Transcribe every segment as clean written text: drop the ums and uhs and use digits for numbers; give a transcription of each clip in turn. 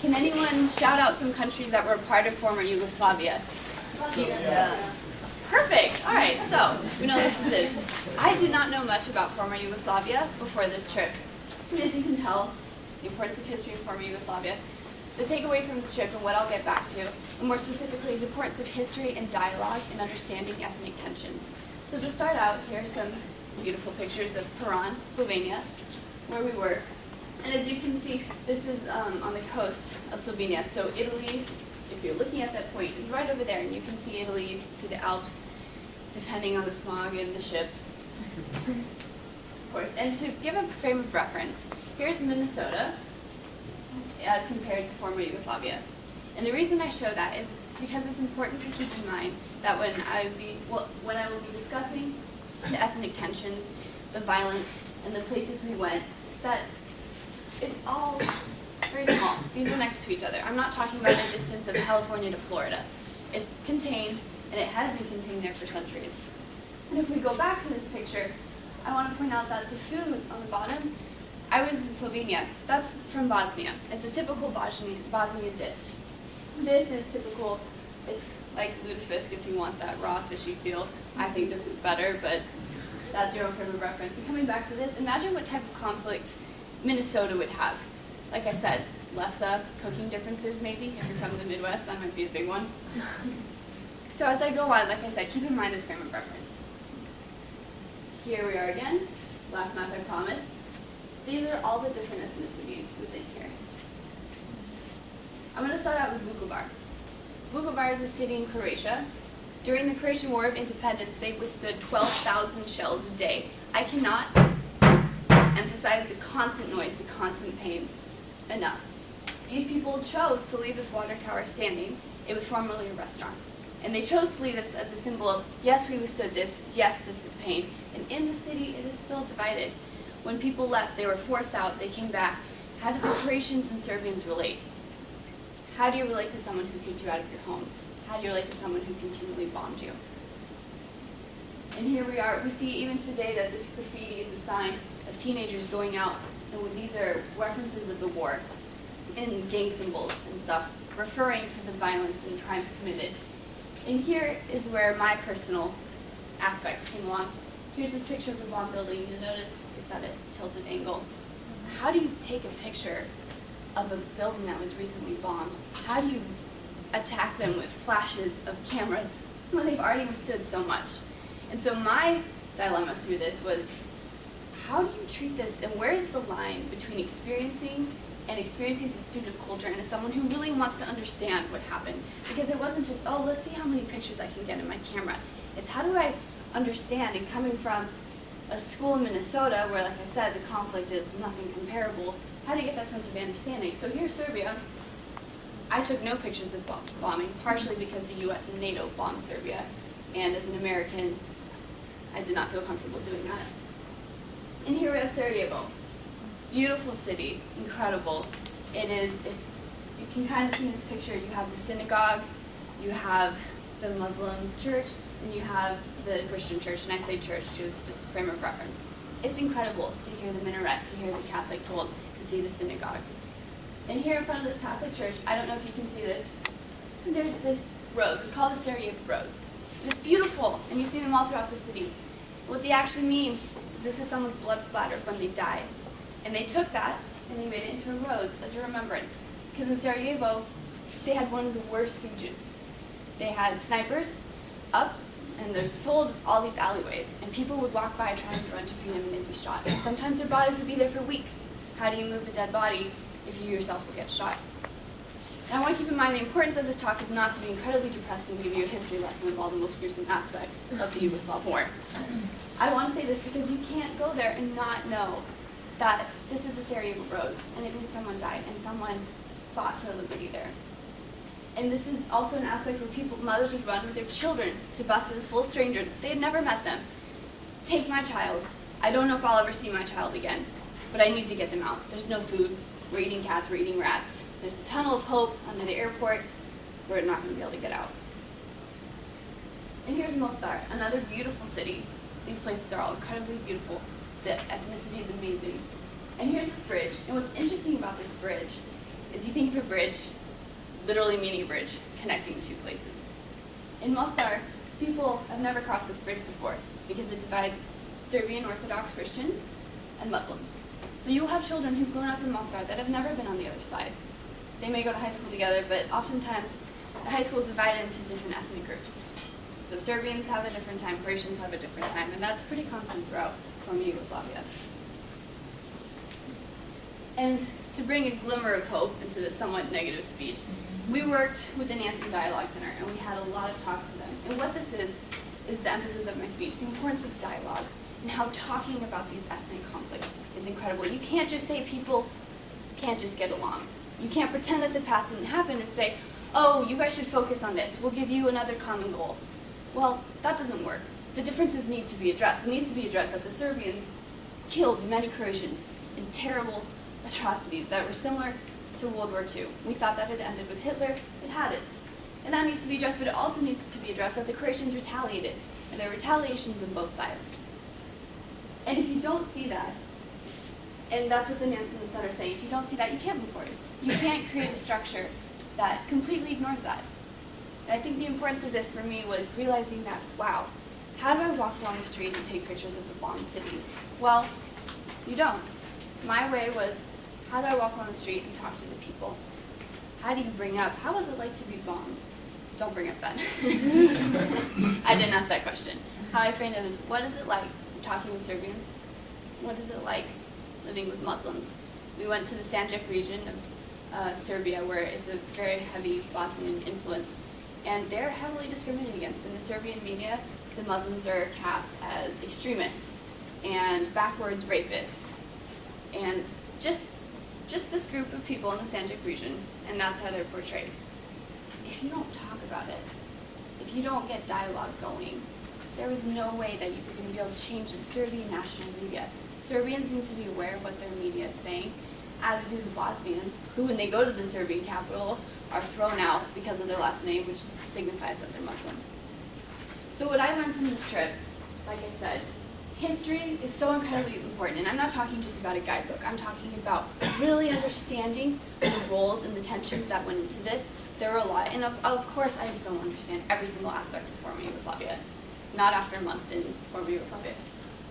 Can anyone shout out some countries that were part of former Yugoslavia? Perfect. All right, so we know this. I did not know much about former Yugoslavia before this trip. And as you can tell, the importance of history in former Yugoslavia, the takeaway from this trip and what I'll get back to, and more specifically, the importance of history and dialogue in understanding ethnic tensions. So to start out, here are some beautiful pictures of Piran, Slovenia, where we were. And as you can see, this is on the coast of Slovenia. So Italy, if you're looking at that point, is right over there, and you can see Italy, you can see the Alps, depending on the smog and the ships. Of course. And to give a frame of reference, here's Minnesota as compared to former Yugoslavia. And the reason I show that is because it's important to keep in mind that when I will be discussing the ethnic tensions, the violence, and the places we went, that it's all very small. These are next to each other. I'm not talking about a distance of California to Florida. It's contained, and it has been contained there for centuries. And if we go back to this picture, I want to point out that the food on the bottom, I was in Slovenia. That's from Bosnia. It's a typical Bosnian dish. This is typical. It's like lutefisk if you want that raw fishy feel. I think this is better, but that's your own frame of reference. And coming back to this, imagine what type of conflict Minnesota would have. Like I said, lefse, cooking differences maybe. If you're from the Midwest, that might be a big one. So as I go on, like I said, keep in mind this frame of reference. Here we are again. Last map, I promise. These are all the different ethnicities within here. I'm going to start out with Vukovar. Vukovar is a city in Croatia. During the Croatian War of Independence, they withstood 12,000 shells a day. I cannot emphasize the constant noise, the constant pain enough. These people chose to leave this water tower standing. It was formerly a restaurant. And they chose to leave this as a symbol of, yes, we withstood this, yes, this is pain. And in the city, it is still divided. When people left, they were forced out, they came back. How did the Croatians and Serbians relate? How do you relate to someone who kicked you out of your home? How do you relate to someone who continually bombed you? And here we are. We see even today that this graffiti is a sign of teenagers going out. And these are references of the war and gang symbols and stuff, referring to the violence and triumph committed. And here is where my personal aspect came along. Here's this picture of the bomb building. You'll notice it's at a tilted angle. How do you take a picture of a building that was recently bombed? How do you attack them with flashes of cameras when they've already withstood so much? And so my dilemma through this was, how do you treat this, and where's the line between experiencing as a student of culture and as someone who really wants to understand what happened? Because it wasn't just, oh, let's see how many pictures I can get in my camera. It's how do I understand, and coming from a school in Minnesota where, like I said, the conflict is nothing comparable, how do you get that sense of understanding? So here's Serbia. I took no pictures of bombing, partially because the U.S. and NATO bombed Serbia, and as an American, I did not feel comfortable doing that. And here we have Sarajevo. Beautiful city, incredible. It is, you can kind of see in this picture, you have the synagogue, you have the Muslim church, and you have the Christian church, and I say church just a frame of reference. It's incredible to hear the minaret, to hear the Catholic tolls, to see the synagogue. And here in front of this Catholic church, I don't know if you can see this, there's this rose. It's called the Sarajevo rose. It's beautiful, and you see them all throughout the city. What they actually mean is this is someone's blood splattered when they died. And they took that, and they made it into a rose as a remembrance. Because in Sarajevo, they had one of the worst sieges. They had snipers up, and there's full of all these alleyways, and people would walk by trying to run to freedom, and they'd be shot. And sometimes their bodies would be there for weeks. How do you move a dead body if you yourself will get shot? And I want to keep in mind the importance of this talk is not to be incredibly depressing and give you a history lesson of all the most gruesome aspects of the Yugoslav War. I want to say this because you can't go there and not know that this is a Sarajevo rose, and it means someone died, and someone fought for liberty there. And this is also an aspect where mothers would run with their children to buses full of strangers. They had never met them. Take my child. I don't know if I'll ever see my child again, but I need to get them out. There's no food. We're eating cats. We're eating rats. There's a tunnel of hope under the airport. We're not going to be able to get out. And here's Mostar, another beautiful city. These places are all incredibly beautiful. The ethnicity is amazing. And here's this bridge. And what's interesting about this bridge is you think of a bridge, literally meaning a bridge, connecting two places. In Mostar, people have never crossed this bridge before because it divides Serbian Orthodox Christians and Muslims. So you'll have children who've grown up in Mostar that have never been on the other side. They may go to high school together, but oftentimes the high school is divided into different ethnic groups. So Serbians have a different time, Croatians have a different time, and that's pretty constant throughout former Yugoslavia. And to bring a glimmer of hope into this somewhat negative speech, we worked with the Nancy Dialogue Center, and we had a lot of talks with them. And what this is the emphasis of my speech, the importance of dialogue, and how talking about these ethnic conflicts is incredible. You can't just say people can't just get along. You can't pretend that the past didn't happen and say, oh, you guys should focus on this. We'll give you another common goal. Well, that doesn't work. The differences need to be addressed. It needs to be addressed that the Serbians killed many Croatians in terrible atrocities that were similar to World War II. We thought that it ended with Hitler. It hadn't. And that needs to be addressed, but it also needs to be addressed that the Croatians retaliated. And there are retaliations on both sides. And if you don't see that, and that's what the Nansen Center is saying, if you don't see that, you can't move forward. You can't create a structure that completely ignores that. And I think the importance of this for me was realizing that, wow, how do I walk along the street and take pictures of the bombed city? Well, you don't. My way was, how do I walk along the street and talk to the people? How do you bring up, how was it like to be bombed? Don't bring up that. I didn't ask that question. How I framed it was, what is it like talking with Serbians? What is it like living with Muslims? We went to the Sanjak region of Serbia, where it's a very heavy Bosnian influence, and they're heavily discriminated against. In the Serbian media, the Muslims are cast as extremists and backwards rapists, and just this group of people in the Sanjak region, and that's how they're portrayed. If you don't talk about it, if you don't get dialogue going, there was no way that you were going to be able to change the Serbian national media. Serbians need to be aware of what their media is saying, as do the Bosnians, who when they go to the Serbian capital are thrown out because of their last name, which signifies that they're Muslim. So what I learned from this trip, like I said, history is so incredibly important, and I'm not talking just about a guidebook. I'm talking about really understanding the roles and the tensions that went into this. There were a lot, and of course I don't understand every single aspect of former Yugoslavia, not after a month in former Yugoslavia.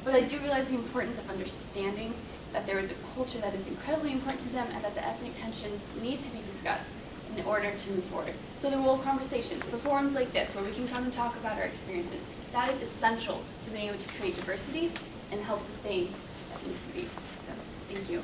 But I do realize the importance of understanding that there is a culture that is incredibly important to them and that the ethnic tensions need to be discussed in order to move forward. So the role of conversation, for forums like this, where we can come and talk about our experiences, that is essential to being able to create diversity and help sustain ethnicity. So, thank you.